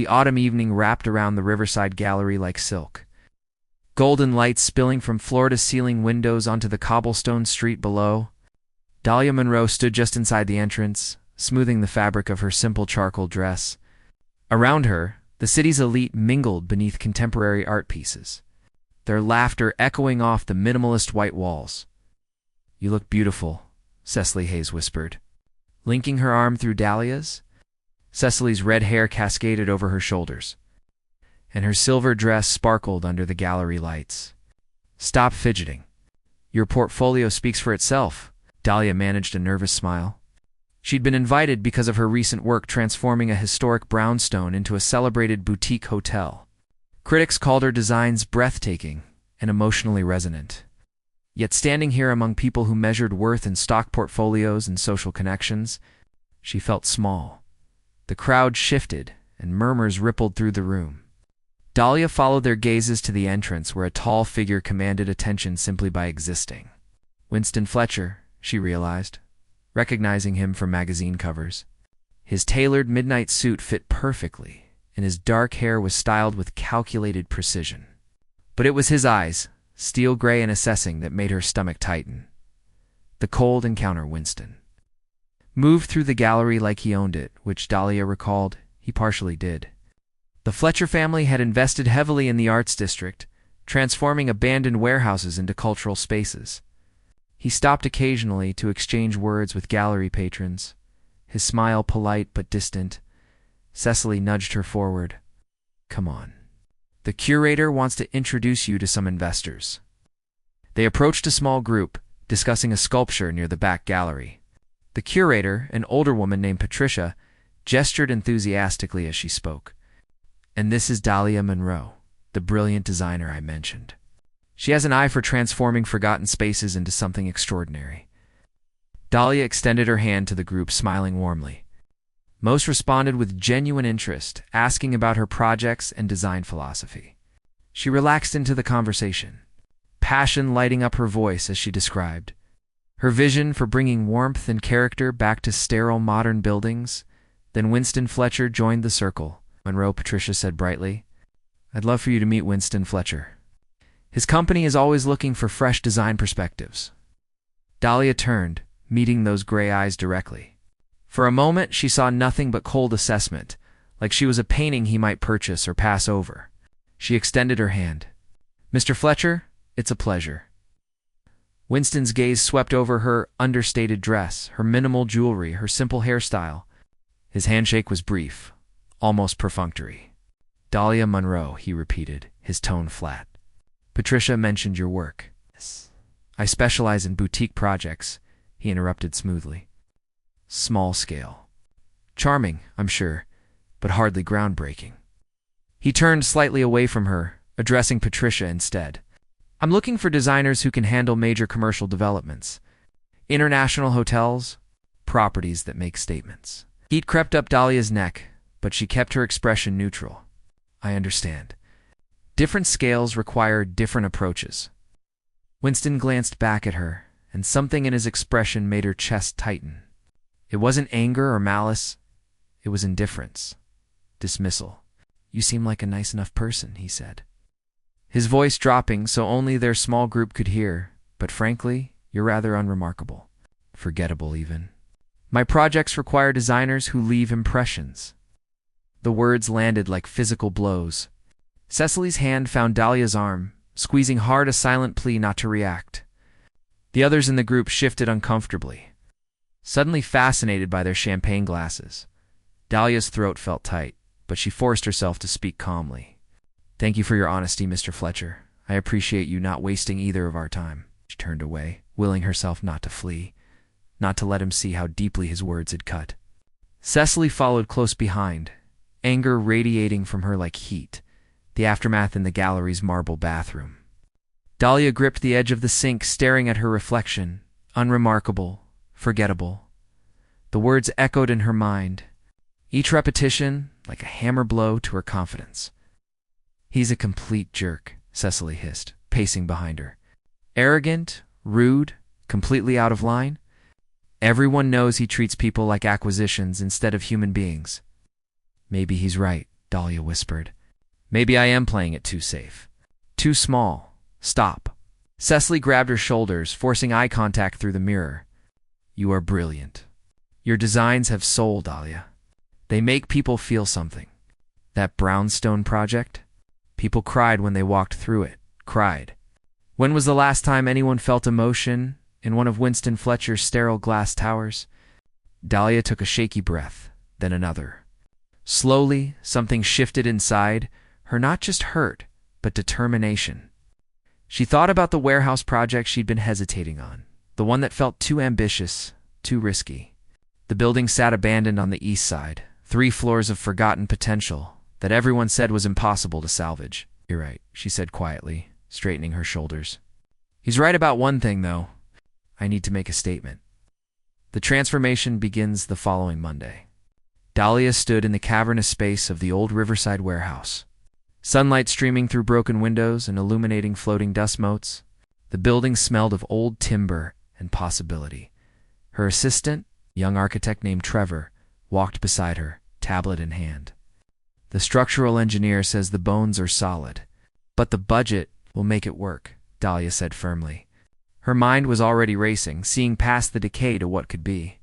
The autumn evening wrapped around the riverside gallery like silk. Golden lights spilling from floor-to-ceiling windows onto the cobblestone street below. Dahlia Monroe stood just inside the entrance, smoothing the fabric of her simple charcoal dress. Around her, the city's elite mingled beneath contemporary art pieces, their laughter echoing off the minimalist white walls. "You look beautiful," Cecily Hayes whispered, linking her arm through Dahlia's. Cecily's red hair cascaded over her shoulders, and her silver dress sparkled under the gallery lights. "Stop fidgeting. Your portfolio speaks for itself." Dahlia managed a nervous smile. She'd been invited because of her recent work transforming a historic brownstone into a celebrated boutique hotel. Critics called her designs breathtaking and emotionally resonant. Yet standing here among people who measured worth in stock portfolios and social connections, she felt small. The crowd shifted, and murmurs rippled through the room. Dahlia followed their gazes to the entrance, where a tall figure commanded attention simply by existing. Winston Fletcher, she realized, recognizing him from magazine covers. His tailored midnight suit fit perfectly, and his dark hair was styled with calculated precision. But it was his eyes, steel gray and assessing, that made her stomach tighten. The cold encounter Winston moved through the gallery like he owned it, which Dahlia recalled he partially did. The Fletcher family had invested heavily in the arts district, transforming abandoned warehouses into cultural spaces. He stopped occasionally to exchange words with gallery patrons, his smile polite but distant. Cecily nudged her forward. "Come on. The curator wants to introduce you to some investors." They approached a small group, discussing a sculpture near the back gallery. The curator, an older woman named Patricia, gestured enthusiastically as she spoke. "And this is Dahlia Monroe, the brilliant designer I mentioned. She has an eye for transforming forgotten spaces into something extraordinary." Dahlia extended her hand to the group, smiling warmly. Most responded with genuine interest, asking about her projects and design philosophy. She relaxed into the conversation, passion lighting up her voice as she described her vision for bringing warmth and character back to sterile modern buildings. Then Winston Fletcher joined the circle. "Monroe," Patricia said brightly, "I'd love for you to meet Winston Fletcher. His company is always looking for fresh design perspectives." Dahlia turned, meeting those gray eyes directly. For a moment, she saw nothing but cold assessment, like she was a painting he might purchase or pass over. She extended her hand. "Mr. Fletcher, it's a pleasure." Winston's gaze swept over her understated dress, her minimal jewelry, her simple hairstyle. His handshake was brief, almost perfunctory. "Dahlia Monroe," he repeated, his tone flat. "Patricia mentioned your work." "I specialize in boutique projects," he interrupted smoothly. "Small scale. Charming, I'm sure, but hardly groundbreaking." He turned slightly away from her, addressing Patricia instead. "I'm looking for designers who can handle major commercial developments, international hotels, properties that make statements." Heat crept up Dahlia's neck, but she kept her expression neutral. "I understand. Different scales require different approaches." Winston glanced back at her, and something in his expression made her chest tighten. It wasn't anger or malice. It was indifference. Dismissal. "You seem like a nice enough person," he said, his voice dropping so only their small group could hear, "but frankly, you're rather unremarkable. Forgettable, even. My projects require designers who leave impressions." The words landed like physical blows. Cecily's hand found Dahlia's arm, squeezing hard, a silent plea not to react. The others in the group shifted uncomfortably, suddenly fascinated by their champagne glasses. Dahlia's throat felt tight, but she forced herself to speak calmly. "Thank you for your honesty, Mr. Fletcher. I appreciate you not wasting either of our time." She turned away, willing herself not to flee, not to let him see how deeply his words had cut. Cecily followed close behind, anger radiating from her like heat, the aftermath in the gallery's marble bathroom. Dahlia gripped the edge of the sink, staring at her reflection. Unremarkable, forgettable. The words echoed in her mind, each repetition like a hammer blow to her confidence. "He's a complete jerk," Cecily hissed, pacing behind her. "Arrogant, rude, completely out of line. Everyone knows he treats people like acquisitions instead of human beings." "Maybe he's right," Dahlia whispered. Maybe I am playing it too safe. Too small. Stop. Cecily grabbed her shoulders, forcing eye contact through the mirror. You are brilliant. Your designs have soul, Dahlia. They make people feel something. That brownstone project? People cried when they walked through it. Cried. When was the last time anyone felt emotion in one of Winston Fletcher's sterile glass towers? Dahlia took a shaky breath, then another. Slowly, something shifted inside her, not just hurt, but determination. She thought about the warehouse project she'd been hesitating on, the one that felt too ambitious, too risky. The building sat abandoned on the east side, 3 floors of forgotten potential that everyone said was impossible to salvage. You're right, she said quietly, straightening her shoulders. He's right about one thing, though. I need to make a statement. The transformation begins the following Monday. Dahlia stood in the cavernous space of the old riverside warehouse. Sunlight streaming through broken windows and illuminating floating dust motes. The building smelled of old timber and possibility. Her assistant, a young architect named Trevor, walked beside her, tablet in hand. The structural engineer says the bones are solid, but the budget will make it work, Dahlia said firmly. Her mind was already racing, seeing past the decay to what could be.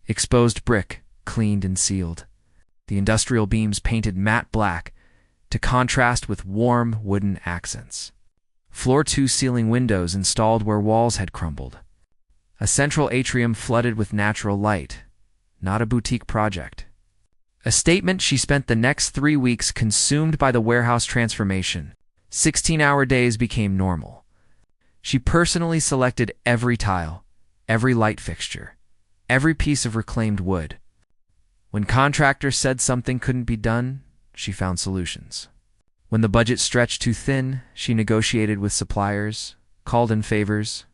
Exposed brick, cleaned and sealed. The industrial beams painted matte black to contrast with warm wooden accents. Floor 2 ceiling windows installed where walls had crumbled. A central atrium flooded with natural light. Not a boutique project. A statement she spent the next 3 weeks consumed by the warehouse transformation. 16-hour days became normal. She personally selected every tile, every light fixture, every piece of reclaimed wood. When contractors said something couldn't be done, she found solutions. When the budget stretched too thin, she negotiated with suppliers, called in favors,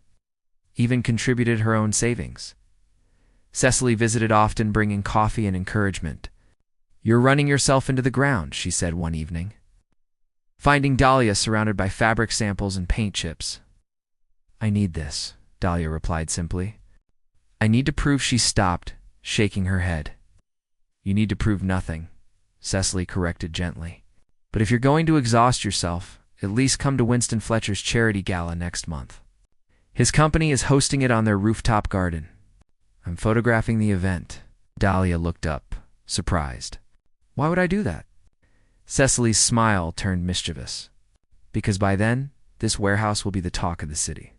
even contributed her own savings. Cecily visited often, bringing coffee and encouragement. You're running yourself into the ground, she said one evening. Finding Dahlia surrounded by fabric samples and paint chips. I need this, Dahlia replied simply. I need to prove. She stopped, shaking her head. You need to prove nothing, Cecily corrected gently. But if you're going to exhaust yourself, at least come to Winston Fletcher's charity gala next month. His company is hosting it on their rooftop garden. I'm photographing the event. Dahlia looked up, surprised. Why would I do that? Cecily's smile turned mischievous. Because by then, this warehouse will be the talk of the city.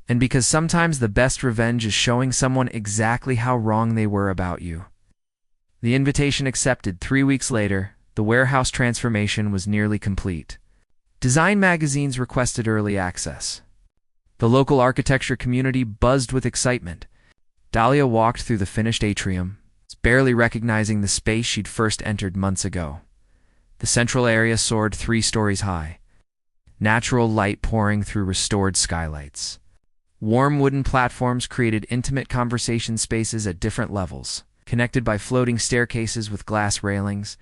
And because sometimes the best revenge is showing someone exactly how wrong they were about you. The invitation accepted. 3 weeks later, the warehouse transformation was nearly complete. Design magazines requested early access. The local architecture community buzzed with excitement. Dahlia walked through the finished atrium, barely recognizing the space she'd first entered months ago. The central area soared 3 stories high. Natural light pouring through restored skylights. Warm wooden platforms created intimate conversation spaces at different levels, connected by floating staircases with glass railings.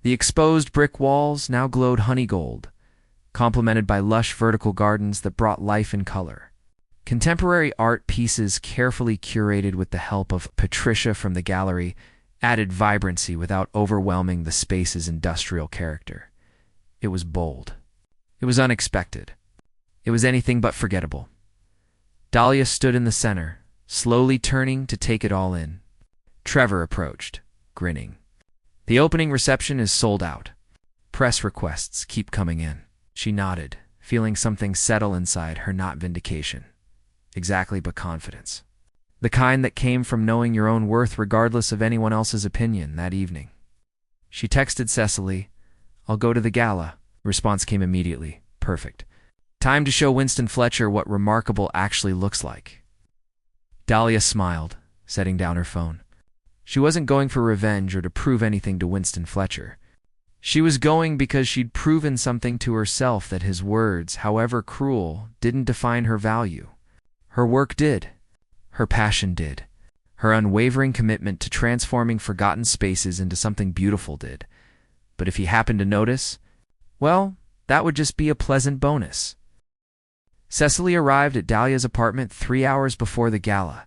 The exposed brick walls now glowed honey gold, complemented by lush vertical gardens that brought life and color. Contemporary art pieces carefully curated with the help of Patricia from the gallery added vibrancy without overwhelming the space's industrial character. It was bold. It was unexpected. It was anything but forgettable. Dahlia stood in the center, slowly turning to take it all in. Trevor approached, grinning. The opening reception is sold out. Press requests keep coming in. She nodded, feeling something settle inside her, not vindication. Exactly, but confidence. The kind that came from knowing your own worth regardless of anyone else's opinion that evening. She texted Cecily, I'll go to the gala. Response came immediately. Perfect. Time to show Winston Fletcher what remarkable actually looks like. Dahlia smiled, setting down her phone. She wasn't going for revenge or to prove anything to Winston Fletcher. She was going because she'd proven something to herself that his words, however cruel, didn't define her value. Her work did. Her passion did. Her unwavering commitment to transforming forgotten spaces into something beautiful did. But if he happened to notice, well, that would just be a pleasant bonus. Cecily arrived at Dahlia's apartment 3 hours before the gala,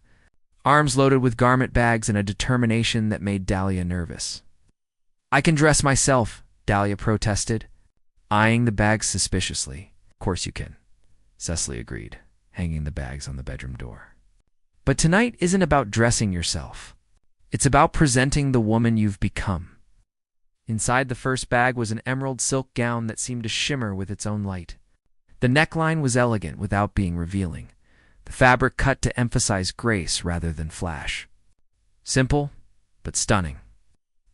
arms loaded with garment bags and a determination that made Dahlia nervous. I can dress myself, Dahlia protested, eyeing the bags suspiciously. Of course you can, Cecily agreed, hanging the bags on the bedroom door. But tonight isn't about dressing yourself. It's about presenting the woman you've become. Inside the first bag was an emerald silk gown that seemed to shimmer with its own light. The neckline was elegant without being revealing, the fabric cut to emphasize grace rather than flash. Simple, but stunning.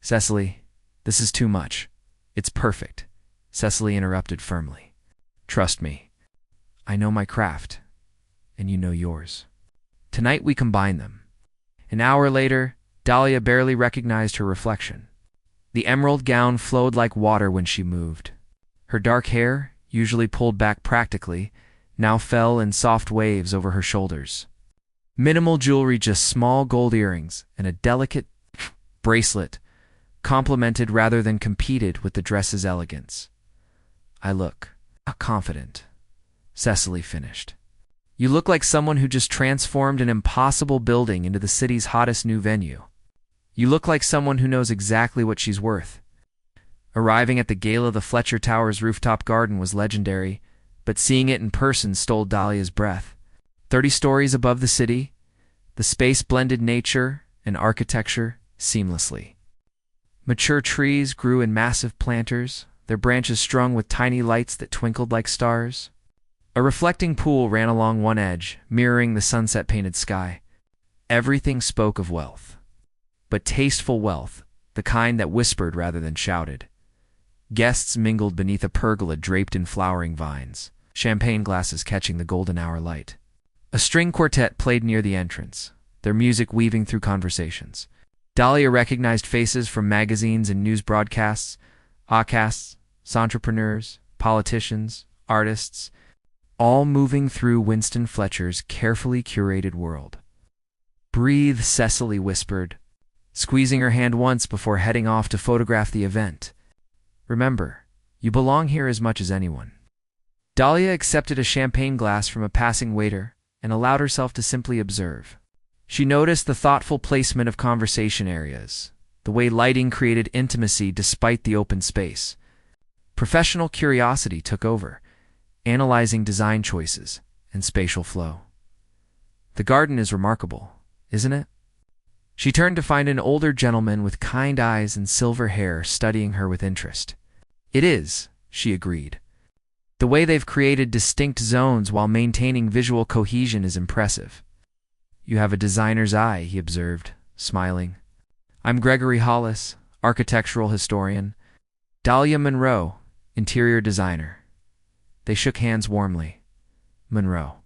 Cecily, this is too much. It's perfect, Cecily interrupted firmly. Trust me. I know my craft, and you know yours. Tonight we combine them. An hour later, Dahlia barely recognized her reflection. The emerald gown flowed like water when she moved. Her dark hair, usually pulled back practically, now fell in soft waves over her shoulders. Minimal jewelry, just small gold earrings and a delicate bracelet, complemented rather than competed with the dress's elegance. I look confident, Cecily finished. You look like someone who just transformed an impossible building into the city's hottest new venue. You look like someone who knows exactly what she's worth. Arriving at the gala, the Fletcher Towers rooftop garden was legendary, but seeing it in person stole Dahlia's breath. 30 stories above the city, the space blended nature and architecture seamlessly. Mature trees grew in massive planters, their branches strung with tiny lights that twinkled like stars. A reflecting pool ran along one edge, mirroring the sunset-painted sky. Everything spoke of wealth. But tasteful wealth, the kind that whispered rather than shouted. Guests mingled beneath a pergola draped in flowering vines, champagne glasses catching the golden hour light. A string quartet played near the entrance, their music weaving through conversations. Dahlia recognized faces from magazines and news broadcasts, outcasts, entrepreneurs, politicians, artists, all moving through Winston Fletcher's carefully curated world. Breathe, Cecily whispered, squeezing her hand once before heading off to photograph the event. Remember, you belong here as much as anyone. Dahlia accepted a champagne glass from a passing waiter and allowed herself to simply observe. She noticed the thoughtful placement of conversation areas, the way lighting created intimacy despite the open space. Professional curiosity took over, analyzing design choices and spatial flow. The garden is remarkable, isn't it? She turned to find an older gentleman with kind eyes and silver hair studying her with interest. It is, she agreed. The way they've created distinct zones while maintaining visual cohesion is impressive. You have a designer's eye, he observed, smiling. I'm Gregory Hollis, architectural historian. Dahlia Monroe, interior designer. They shook hands warmly. Monroe.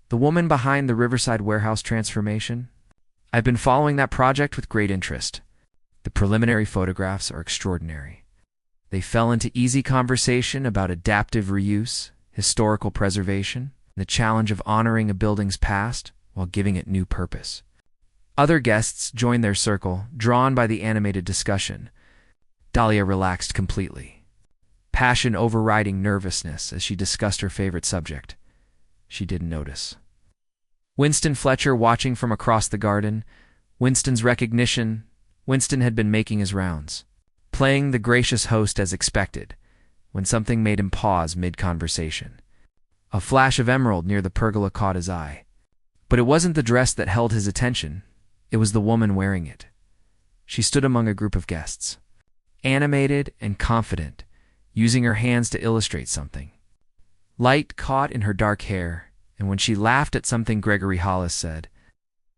The woman behind the Riverside warehouse transformation? I've been following that project with great interest. The preliminary photographs are extraordinary. They fell into easy conversation about adaptive reuse, historical preservation, and the challenge of honoring a building's past while giving it new purpose. Other guests joined their circle, drawn by the animated discussion. Dahlia relaxed completely, passion overriding nervousness as she discussed her favorite subject. She didn't notice Winston Fletcher watching from across the garden. Winston's recognition. Winston had been making his rounds, playing the gracious host as expected, when something made him pause mid-conversation. A flash of emerald near the pergola caught his eye. But it wasn't the dress that held his attention, it was the woman wearing it. She stood among a group of guests, animated and confident, using her hands to illustrate something. Light caught in her dark hair, and when she laughed at something Gregory Hollis said,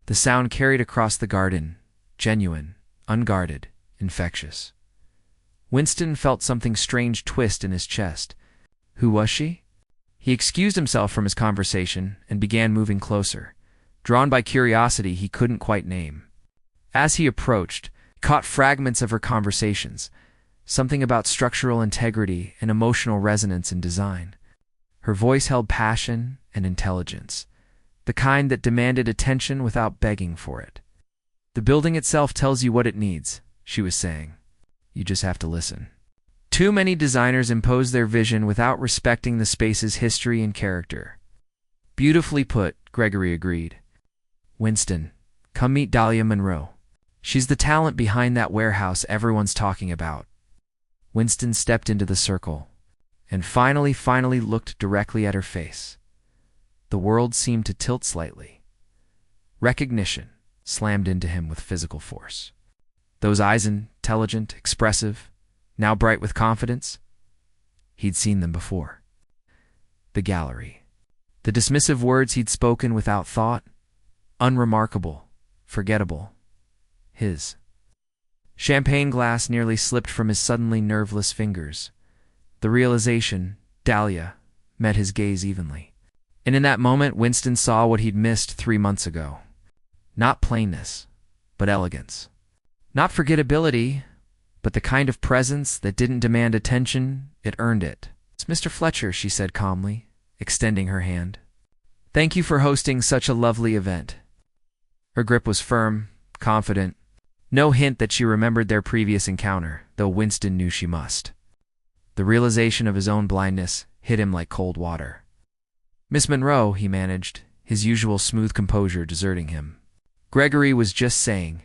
the sound carried across the garden, genuine, unguarded, infectious. Winston felt something strange twist in his chest. Who was she? He excused himself from his conversation and began moving closer, drawn by curiosity he couldn't quite name. As he approached, he caught fragments of her conversations, something about structural integrity and emotional resonance in design. Her voice held passion and intelligence, the kind that demanded attention without begging for it. The building itself tells you what it needs, she was saying. You just have to listen. Too many designers impose their vision without respecting the space's history and character. Beautifully put, Gregory agreed. Winston, come meet Dahlia Monroe. She's the talent behind that warehouse everyone's talking about. Winston stepped into the circle and finally looked directly at her face. The world seemed to tilt slightly. Recognition slammed into him with physical force. Those eyes, intelligent, expressive, now bright with confidence. He'd seen them before. The gallery. The dismissive words he'd spoken without thought. Unremarkable, forgettable. His. Champagne glass nearly slipped from his suddenly nerveless fingers. The realization, Dahlia, met his gaze evenly. And in that moment, Winston saw what he'd missed 3 months ago. Not plainness, but elegance. Not forgettability, but the kind of presence that didn't demand attention, it earned it. "It's Mr. Fletcher," she said calmly, extending her hand. "Thank you for hosting such a lovely event." Her grip was firm, confident. No hint that she remembered their previous encounter, though Winston knew she must. The realization of his own blindness hit him like cold water. "Miss Monroe," he managed, his usual smooth composure deserting him. "Gregory was just saying,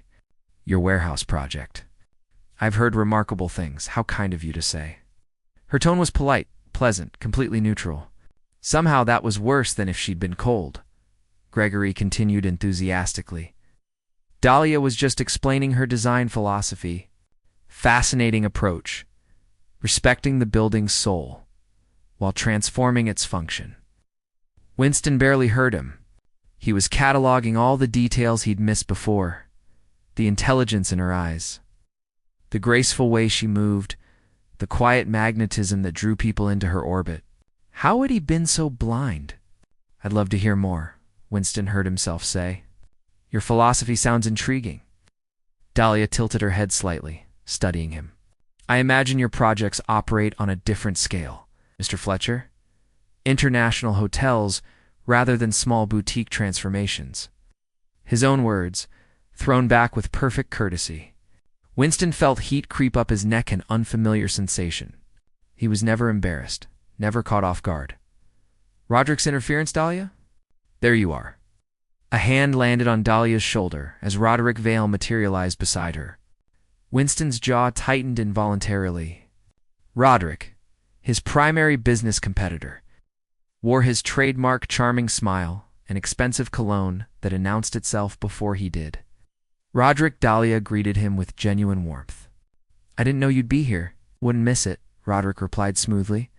your warehouse project. I've heard remarkable things. How kind of you to say." Her tone was polite, pleasant, completely neutral. Somehow that was worse than if she'd been cold. Gregory continued enthusiastically. "Dahlia was just explaining her design philosophy. Fascinating approach. Respecting the building's soul, while transforming its function." Winston barely heard him. He was cataloging all the details he'd missed before. The intelligence in her eyes. The graceful way she moved. The quiet magnetism that drew people into her orbit. How had he been so blind? "I'd love to hear more," Winston heard himself say. "Your philosophy sounds intriguing." Dahlia tilted her head slightly, studying him. "I imagine your projects operate on a different scale, Mr. Fletcher. International hotels rather than small boutique transformations." His own words, thrown back with perfect courtesy. Winston felt heat creep up his neck, an unfamiliar sensation. He was never embarrassed, never caught off guard. "Roderick's interference, Dahlia? There you are." A hand landed on Dahlia's shoulder as Roderick Vale materialized beside her. Winston's jaw tightened involuntarily. Roderick, his primary business competitor, wore his trademark charming smile, an expensive cologne that announced itself before he did. Roderick Dahlia greeted him with genuine warmth. "I didn't know you'd be here. Wouldn't miss it," Roderick replied smoothly,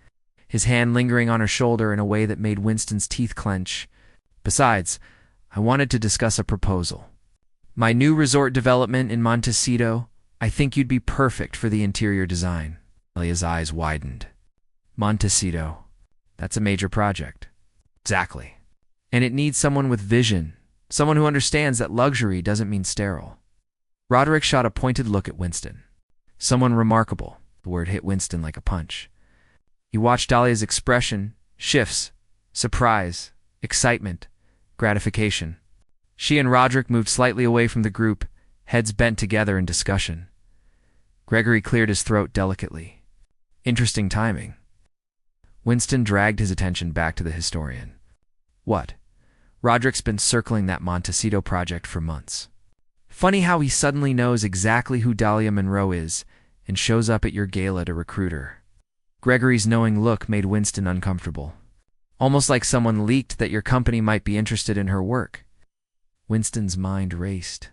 his hand lingering on her shoulder in a way that made Winston's teeth clench. "Besides, I wanted to discuss a proposal. My new resort development in Montecito. I think you'd be perfect for the interior design." Dahlia's eyes widened. "Montecito. That's a major project." "Exactly. And it needs someone with vision. Someone who understands that luxury doesn't mean sterile." Roderick shot a pointed look at Winston. "Someone remarkable." The word hit Winston like a punch. He watched Dahlia's expression, shifts, surprise, excitement, gratification. She and Roderick moved slightly away from the group, heads bent together in discussion. Gregory cleared his throat delicately. Interesting timing. Winston dragged his attention back to the historian. "What?" "Roderick's been circling that Montecito project for months. Funny how he suddenly knows exactly who Dahlia Monroe is and shows up at your gala to recruit her." Gregory's knowing look made Winston uncomfortable. "Almost like someone leaked that your company might be interested in her work." Winston's mind raced.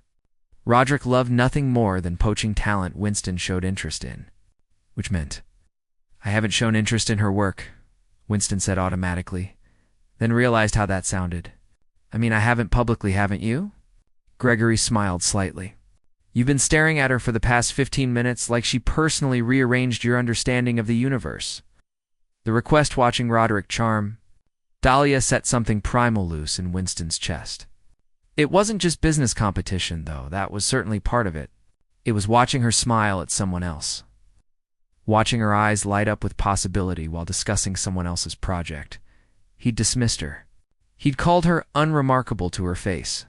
Roderick loved nothing more than poaching talent Winston showed interest in. Which meant, "I haven't shown interest in her work," Winston said automatically, then realized how that sounded. "I mean, I haven't publicly, haven't you?" Gregory smiled slightly. "You've been staring at her for the past 15 minutes like she personally rearranged your understanding of the universe." The request watching Roderick charm, Dahlia set something primal loose in Winston's chest. It wasn't just business competition, though. That was certainly part of it. It was watching her smile at someone else. Watching her eyes light up with possibility while discussing someone else's project. He'd dismissed her. He'd called her unremarkable to her face.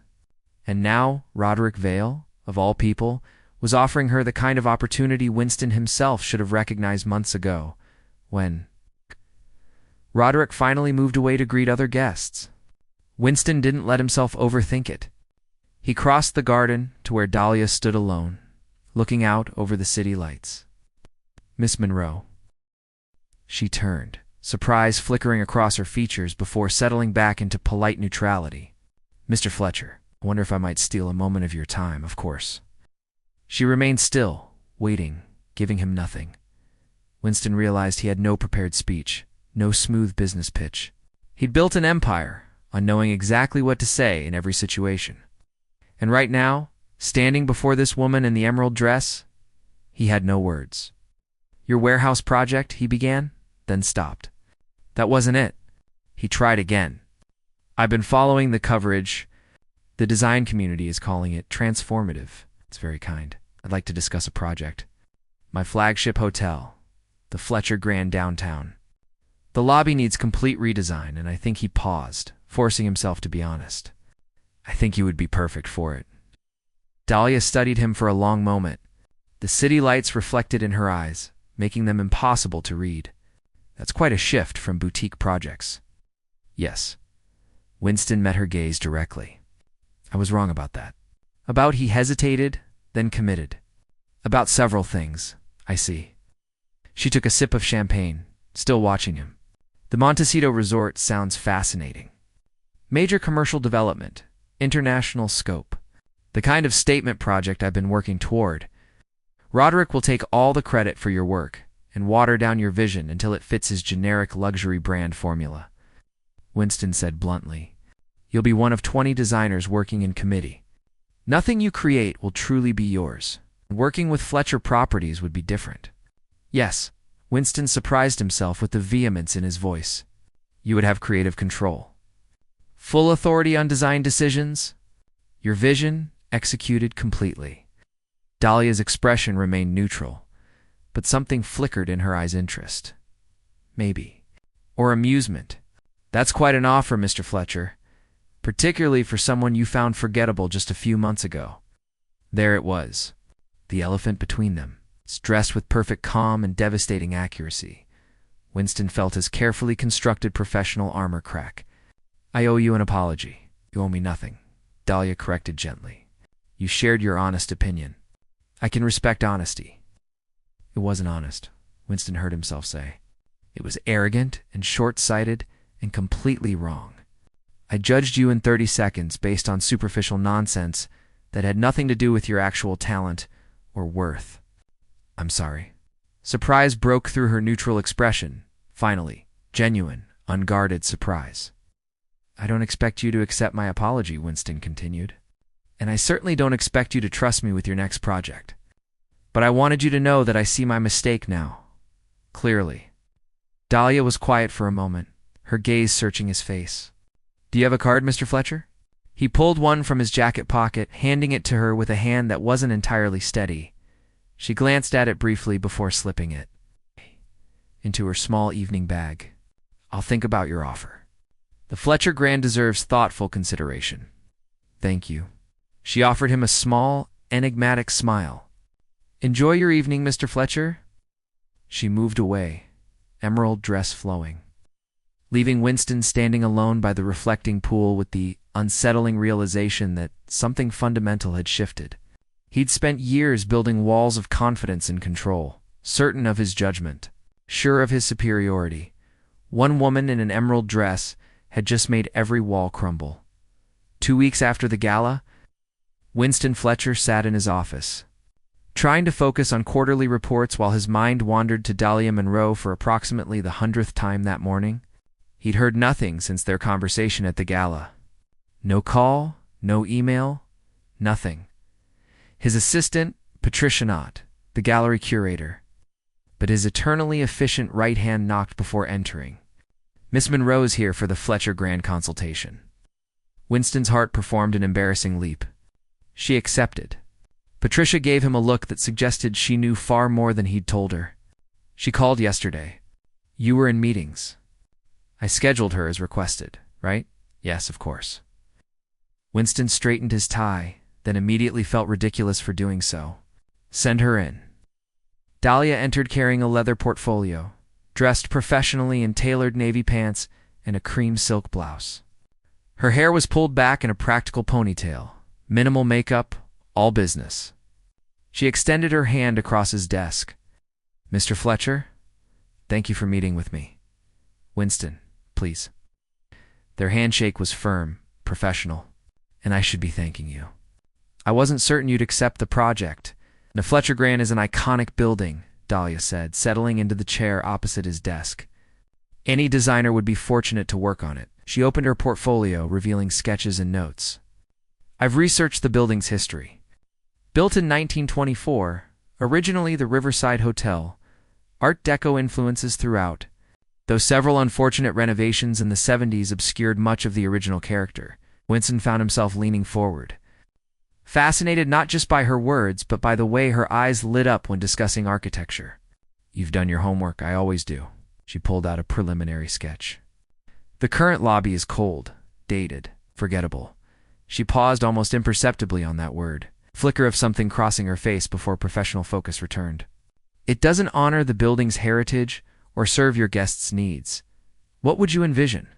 And now, Roderick Vale, of all people, was offering her the kind of opportunity Winston himself should have recognized months ago, when Roderick finally moved away to greet other guests. Winston didn't let himself overthink it. He crossed the garden to where Dahlia stood alone, looking out over the city lights. Miss Monroe. She turned, surprise flickering across her features before settling back into polite neutrality. Mr. Fletcher, I wonder if I might steal a moment of your time, of course. She remained still, waiting, giving him nothing. Winston realized he had no prepared speech, no smooth business pitch. He'd built an empire on knowing exactly what to say in every situation. And right now, standing before this woman in the emerald dress, he had no words. Your warehouse project, he began, then stopped. That wasn't it. He tried again. I've been following the coverage. The design community is calling it transformative. It's very kind. I'd like to discuss a project. My flagship hotel, the Fletcher Grand downtown. The lobby needs complete redesign, and I think he paused, forcing himself to be honest. I think you would be perfect for it. Dahlia studied him for a long moment. The city lights reflected in her eyes, making them impossible to read. That's quite a shift from boutique projects. Yes. Winston met her gaze directly. I was wrong about that. About he hesitated, then committed. About several things, I see. She took a sip of champagne, still watching him. The Montecito Resort sounds fascinating. Major commercial development, international scope. The kind of statement project I've been working toward. Roderick will take all the credit for your work and water down your vision until it fits his generic luxury brand formula. Winston said bluntly, you'll be one of 20 designers working in committee. Nothing you create will truly be yours. Working with Fletcher Properties would be different. Yes, Winston surprised himself with the vehemence in his voice. You would have creative control. Full authority on design decisions. Your vision executed completely. Dahlia's expression remained neutral, but something flickered in her eyes' interest. Maybe. Or amusement. That's quite an offer, Mr. Fletcher, particularly for someone you found forgettable just a few months ago. There it was, the elephant between them, dressed with perfect calm and devastating accuracy. Winston felt his carefully constructed professional armor crack. I owe you an apology. You owe me nothing, Dahlia corrected gently. You shared your honest opinion. I can respect honesty. It wasn't honest, Winston heard himself say. It was arrogant and short-sighted and completely wrong. I judged you in 30 seconds based on superficial nonsense that had nothing to do with your actual talent or worth. I'm sorry. Surprise broke through her neutral expression, finally, genuine, unguarded surprise. I don't expect you to accept my apology, Winston continued. And I certainly don't expect you to trust me with your next project. But I wanted you to know that I see my mistake now. Clearly. Dahlia was quiet for a moment, her gaze searching his face. Do you have a card, Mr. Fletcher? He pulled one from his jacket pocket, handing it to her with a hand that wasn't entirely steady. She glanced at it briefly before slipping it into her small evening bag. I'll think about your offer. The Fletcher Grand deserves thoughtful consideration. Thank you. She offered him a small, enigmatic smile. Enjoy your evening, Mr. Fletcher. She moved away, emerald dress flowing, leaving Winston standing alone by the reflecting pool with the unsettling realization that something fundamental had shifted. He'd spent years building walls of confidence and control, certain of his judgment, sure of his superiority. One woman in an emerald dress had just made every wall crumble. 2 weeks after the gala, Winston Fletcher sat in his office, trying to focus on quarterly reports while his mind wandered to Dahlia Monroe for approximately the 100th time that morning. He'd heard nothing since their conversation at the gala. No call, no email, nothing. His assistant, Patricia Knott, the gallery curator, but his eternally efficient right hand knocked before entering. Miss Monroe's here for the Fletcher Grand consultation. Winston's heart performed an embarrassing leap. She accepted. Patricia gave him a look that suggested she knew far more than he'd told her. She called yesterday. You were in meetings. I scheduled her as requested, right? Yes, of course. Winston straightened his tie, then immediately felt ridiculous for doing so. Send her in. Dahlia entered carrying a leather portfolio, dressed professionally in tailored navy pants and a cream silk blouse. Her hair was pulled back in a practical ponytail, minimal makeup, all business. She extended her hand across his desk. Mr. Fletcher, thank you for meeting with me. Winston, please. Their handshake was firm, professional, and I should be thanking you. I wasn't certain you'd accept the project. The Fletcher Grand is an iconic building, Dahlia said, settling into the chair opposite his desk. Any designer would be fortunate to work on it. She opened her portfolio, revealing sketches and notes. I've researched the building's history. Built in 1924, originally the Riverside Hotel, Art Deco influences throughout, though several unfortunate renovations in the 70s obscured much of the original character. Winston found himself leaning forward, fascinated not just by her words, but by the way her eyes lit up when discussing architecture. You've done your homework, I always do. She pulled out a preliminary sketch. The current lobby is cold, dated, forgettable. She paused almost imperceptibly on that word, flicker of something crossing her face before professional focus returned. It doesn't honor the building's heritage or serve your guests' needs. What would you envision?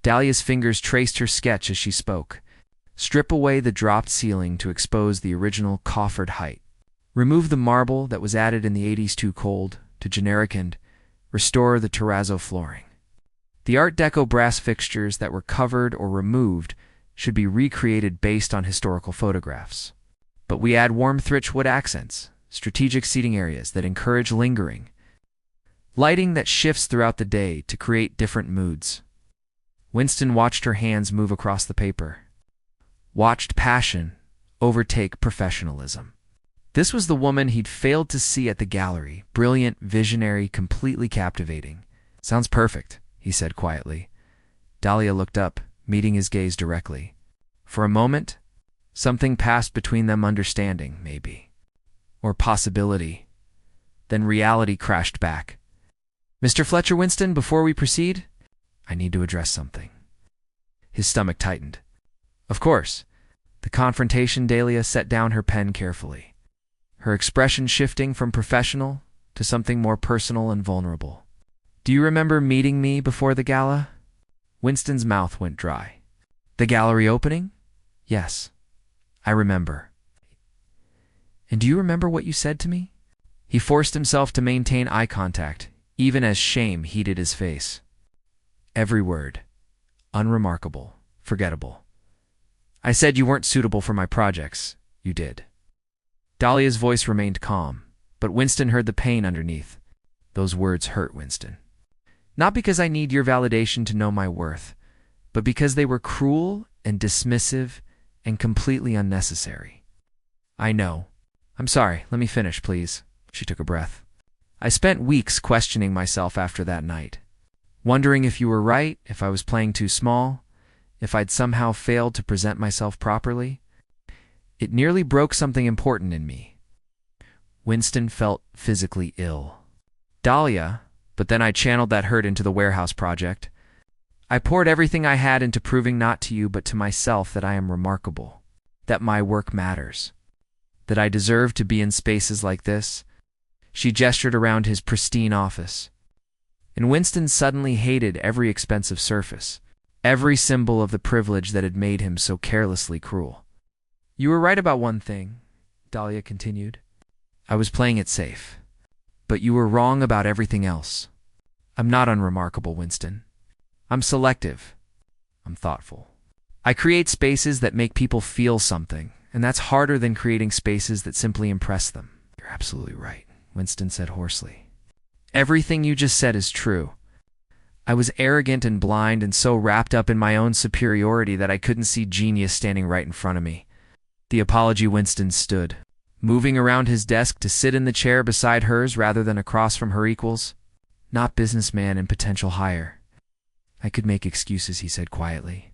Dahlia's fingers traced her sketch as she spoke. Strip away the dropped ceiling to expose the original coffered height. Remove the marble that was added in the 80s too cold to generic and restore the terrazzo flooring. The Art Deco brass fixtures that were covered or removed should be recreated based on historical photographs. But we add warm Thritch wood accents, strategic seating areas that encourage lingering, lighting that shifts throughout the day to create different moods. Winston watched her hands move across the paper, watched passion overtake professionalism. This was the woman he'd failed to see at the gallery, brilliant, visionary, completely captivating. Sounds perfect, he said quietly. Dahlia looked up, meeting his gaze directly. For a moment, something passed between them, understanding, maybe, or possibility. Then reality crashed back. Mr. Fletcher Winston, before we proceed, I need to address something. His stomach tightened. Of course. The confrontation. Dahlia set down her pen carefully, her expression shifting from professional to something more personal and vulnerable. Do you remember meeting me before the gala? Winston's mouth went dry. The gallery opening? Yes, I remember. And do you remember what you said to me? He forced himself to maintain eye contact, even as shame heated his face. Every word. Unremarkable. Forgettable. I said you weren't suitable for my projects. You did. Dahlia's voice remained calm, but Winston heard the pain underneath. Those words hurt Winston. Not because I need your validation to know my worth, but because they were cruel and dismissive and completely unnecessary. I know. I'm sorry. Let me finish, please. She took a breath. I spent weeks questioning myself after that night, wondering if you were right, if I was playing too small, if I'd somehow failed to present myself properly. It nearly broke something important in me. Winston felt physically ill. Dahlia, but then I channeled that hurt into the warehouse project. I poured everything I had into proving not to you but to myself that I am remarkable, that my work matters, that I deserve to be in spaces like this. She gestured around his pristine office. And Winston suddenly hated every expensive surface, every symbol of the privilege that had made him so carelessly cruel. You were right about one thing, Dahlia continued. I was playing it safe. But you were wrong about everything else. I'm not unremarkable, Winston. I'm selective. I'm thoughtful. I create spaces that make people feel something, and that's harder than creating spaces that simply impress them. You're absolutely right, Winston said hoarsely. Everything you just said is true. I was arrogant and blind and so wrapped up in my own superiority that I couldn't see genius standing right in front of me. The apology. Winston stood, moving around his desk to sit in the chair beside hers rather than across from her equals. Not businessman and potential hire. I could make excuses, he said quietly.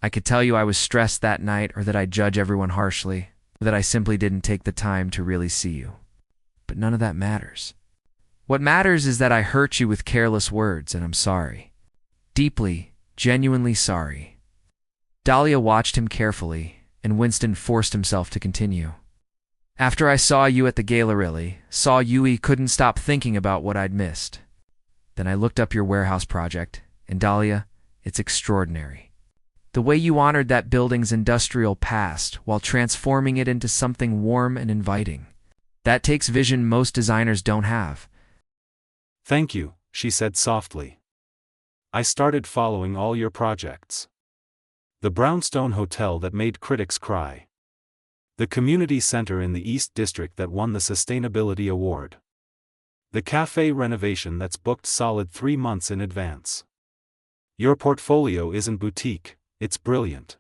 I could tell you I was stressed that night, or that I judge everyone harshly, or that I simply didn't take the time to really see you. But none of that matters. What matters is that I hurt you with careless words, and I'm sorry. Deeply, genuinely sorry. Dahlia watched him carefully, and Winston forced himself to continue. After I saw you at the Galerilli, saw you, couldn't stop thinking about what I'd missed. Then I looked up your warehouse project, and Dahlia, it's extraordinary. The way you honored that building's industrial past while transforming it into something warm and inviting. That takes vision most designers don't have. Thank you, she said softly. I started following all your projects. The brownstone hotel that made critics cry. The community center in the East District that won the Sustainability Award. The cafe renovation that's booked solid 3 months in advance. Your portfolio isn't boutique, it's brilliant.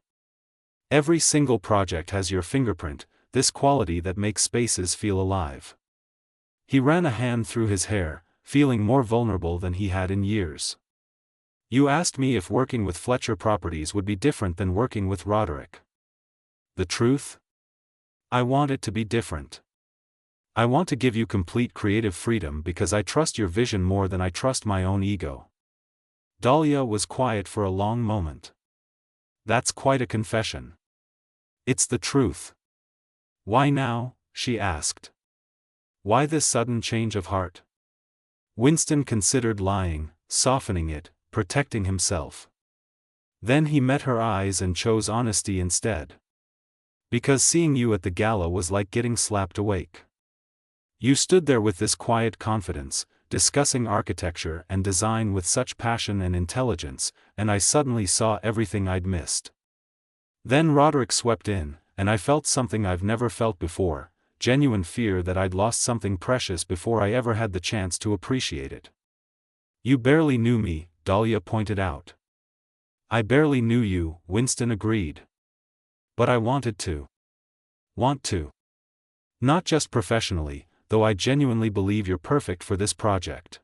Every single project has your fingerprint, this quality that makes spaces feel alive. He ran a hand through his hair, feeling more vulnerable than he had in years. You asked me if working with Fletcher Properties would be different than working with Roderick. The truth? I want it to be different. I want to give you complete creative freedom because I trust your vision more than I trust my own ego. Dahlia was quiet for a long moment. That's quite a confession. It's the truth. Why now? She asked. Why this sudden change of heart? Winston considered lying, softening it, protecting himself. Then he met her eyes and chose honesty instead. Because seeing you at the gala was like getting slapped awake. You stood there with this quiet confidence, discussing architecture and design with such passion and intelligence, and I suddenly saw everything I'd missed. Then Roderick swept in, and I felt something I've never felt before, genuine fear that I'd lost something precious before I ever had the chance to appreciate it. You barely knew me, Dahlia pointed out. I barely knew you, Winston agreed. But I wanted to. Want to. Not just professionally, though I genuinely believe you're perfect for this project.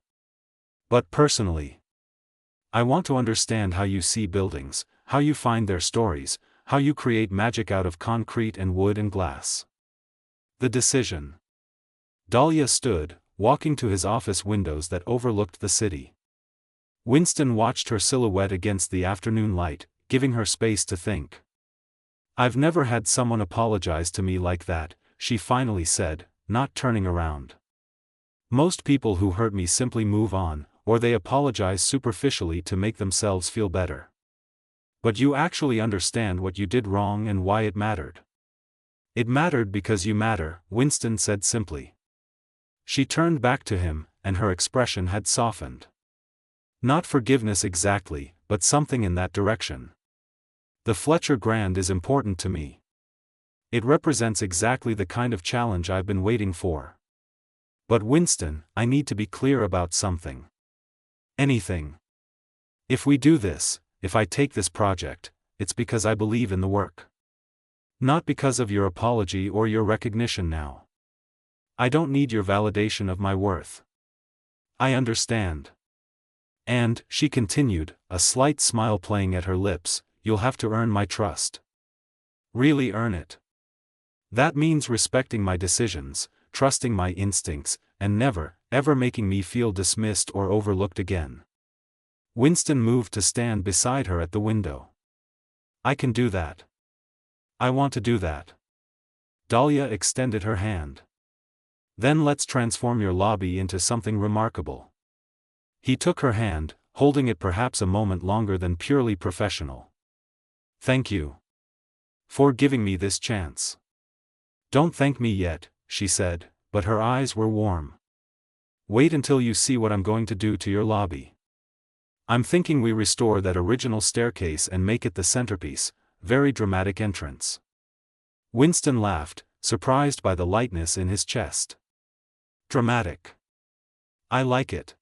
But personally. I want to understand how you see buildings, how you find their stories, how you create magic out of concrete and wood and glass. The decision. Dahlia stood, walking to his office windows that overlooked the city. Winston watched her silhouette against the afternoon light, giving her space to think. I've never had someone apologize to me like that, she finally said, not turning around. Most people who hurt me simply move on, or they apologize superficially to make themselves feel better. But you actually understand what you did wrong and why it mattered. It mattered because you matter, Winston said simply. She turned back to him, and her expression had softened. Not forgiveness exactly, but something in that direction. The Fletcher Grand is important to me. It represents exactly the kind of challenge I've been waiting for. But Winston, I need to be clear about something. Anything. If we do this, if I take this project, it's because I believe in the work. Not because of your apology or your recognition now. I don't need your validation of my worth. I understand. And, she continued, a slight smile playing at her lips, you'll have to earn my trust. Really earn it. That means respecting my decisions, trusting my instincts, and never, ever making me feel dismissed or overlooked again. Winston moved to stand beside her at the window. I can do that. I want to do that. Dahlia extended her hand. Then let's transform your lobby into something remarkable. He took her hand, holding it perhaps a moment longer than purely professional. Thank you. For giving me this chance. Don't thank me yet, she said, but her eyes were warm. Wait until you see what I'm going to do to your lobby. I'm thinking we restore that original staircase and make it the centerpiece, very dramatic entrance. Winston laughed, surprised by the lightness in his chest. Dramatic. I like it.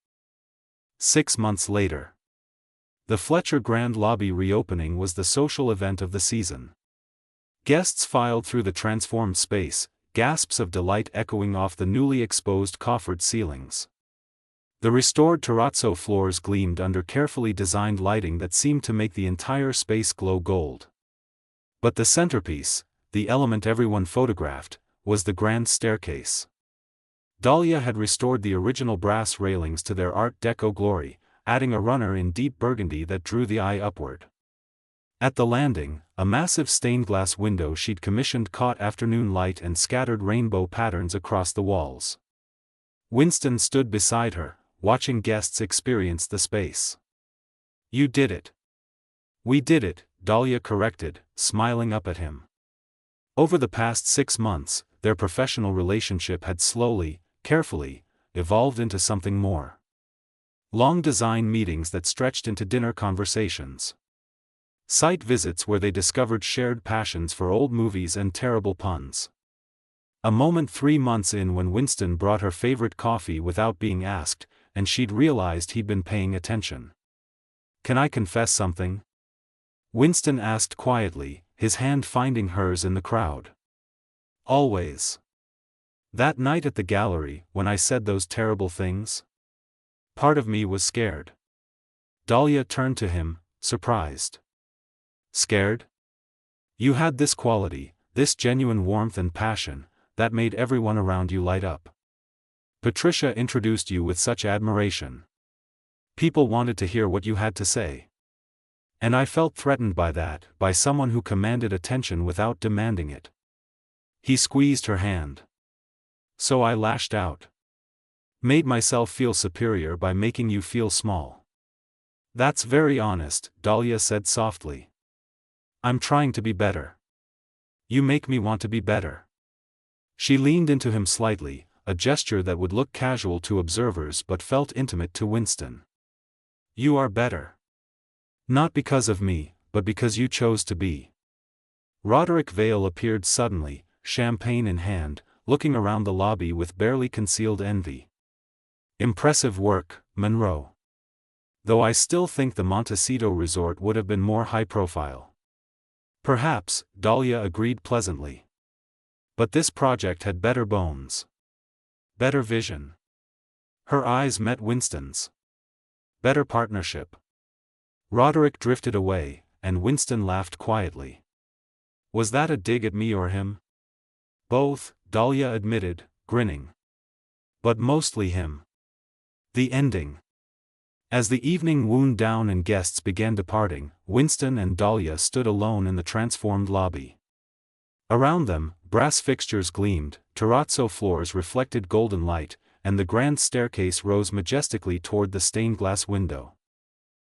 6 months later. The Fletcher Grand Lobby reopening was the social event of the season. Guests filed through the transformed space, gasps of delight echoing off the newly exposed coffered ceilings. The restored terrazzo floors gleamed under carefully designed lighting that seemed to make the entire space glow gold. But the centerpiece, the element everyone photographed, was the grand staircase. Dahlia had restored the original brass railings to their Art Deco glory, adding a runner in deep burgundy that drew the eye upward. At the landing, a massive stained glass window she'd commissioned caught afternoon light and scattered rainbow patterns across the walls. Winston stood beside her, watching guests experience the space. You did it. We did it, Dahlia corrected, smiling up at him. Over the past 6 months, their professional relationship had slowly, carefully, evolved into something more. Long design meetings that stretched into dinner conversations. Site visits where they discovered shared passions for old movies and terrible puns. A moment 3 months in when Winston brought her favorite coffee without being asked, and she'd realized he'd been paying attention. "Can I confess something?" Winston asked quietly, his hand finding hers in the crowd. "Always. That night at the gallery, when I said those terrible things? Part of me was scared." Dahlia turned to him, surprised. "Scared? You had this quality, this genuine warmth and passion, that made everyone around you light up. Patricia introduced you with such admiration. People wanted to hear what you had to say. And I felt threatened by that, by someone who commanded attention without demanding it." He squeezed her hand. "So I lashed out. Made myself feel superior by making you feel small." "That's very honest," Dahlia said softly. "I'm trying to be better. You make me want to be better." She leaned into him slightly, a gesture that would look casual to observers but felt intimate to Winston. "You are better. Not because of me, but because you chose to be." Roderick Vale appeared suddenly, champagne in hand, looking around the lobby with barely concealed envy. "Impressive work, Monroe. Though I still think the Montecito resort would have been more high-profile." "Perhaps," Dahlia agreed pleasantly. "But this project had better bones. Better vision." Her eyes met Winston's. "Better partnership." Roderick drifted away, and Winston laughed quietly. "Was that a dig at me or him?" "Both," Dahlia admitted, grinning. "But mostly him." The ending. As the evening wound down and guests began departing, Winston and Dahlia stood alone in the transformed lobby. Around them, brass fixtures gleamed, terrazzo floors reflected golden light, and the grand staircase rose majestically toward the stained glass window.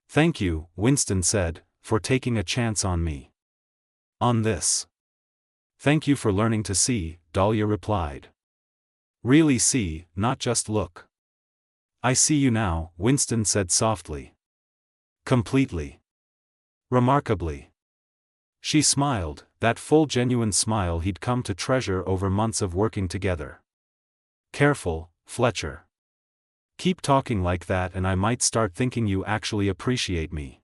"Thank you," Winston said, "for taking a chance on me. On this." "Thank you for learning to see," Dahlia replied. "Really see, not just look." "I see you now," Winston said softly. "Completely. Remarkably." She smiled, that full genuine smile he'd come to treasure over months of working together. "Careful, Fletcher. Keep talking like that and I might start thinking you actually appreciate me."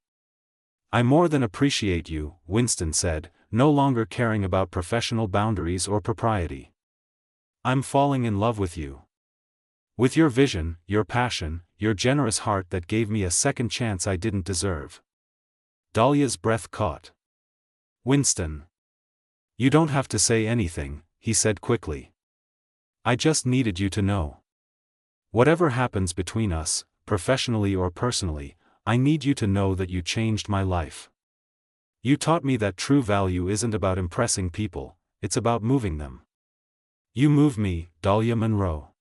"I more than appreciate you," Winston said, no longer caring about professional boundaries or propriety. "I'm falling in love with you. With your vision, your passion, your generous heart that gave me a second chance I didn't deserve." Dahlia's breath caught. "Winston. You don't have to say anything," he said quickly. "I just needed you to know. Whatever happens between us, professionally or personally, I need you to know that you changed my life. You taught me that true value isn't about impressing people, it's about moving them. You move me, Dahlia Monroe.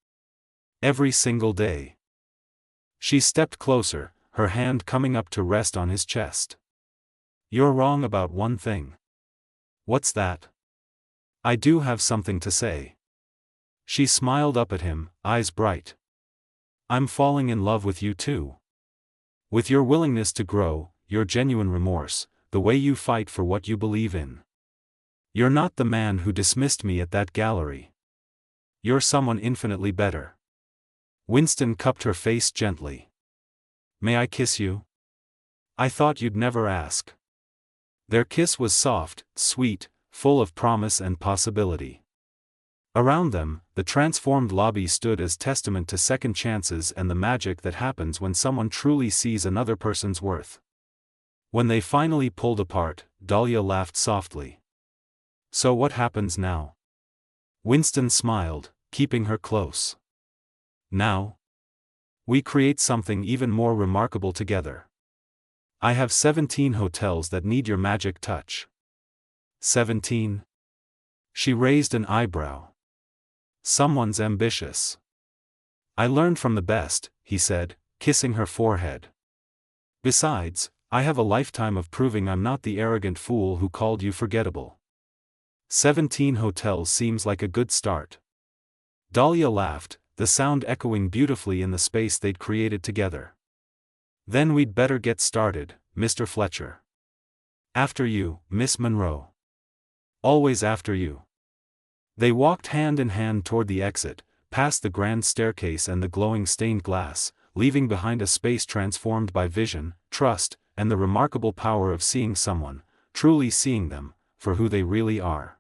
Every single day." She stepped closer, her hand coming up to rest on his chest. "You're wrong about one thing." "What's that?" "I do have something to say." She smiled up at him, eyes bright. "I'm falling in love with you too. With your willingness to grow, your genuine remorse, the way you fight for what you believe in. You're not the man who dismissed me at that gallery. You're someone infinitely better." Winston cupped her face gently. "May I kiss you?" "I thought you'd never ask." Their kiss was soft, sweet, full of promise and possibility. Around them, the transformed lobby stood as testament to second chances and the magic that happens when someone truly sees another person's worth. When they finally pulled apart, Dahlia laughed softly. "So what happens now?" Winston smiled, keeping her close. "Now? We create something even more remarkable together. I have 17 hotels that need your magic touch." 17? She raised an eyebrow. "Someone's ambitious." "I learned from the best," he said, kissing her forehead. "Besides, I have a lifetime of proving I'm not the arrogant fool who called you forgettable. 17 hotels seems like a good start." Dahlia laughed, the sound echoing beautifully in the space they'd created together. Then we'd better get started, Mr. Fletcher. After you, Miss Monroe. Always after you. They walked hand in hand toward the exit, past the grand staircase and the glowing stained glass, leaving behind a space transformed by vision, trust, and the remarkable power of seeing someone, truly seeing them, for who they really are.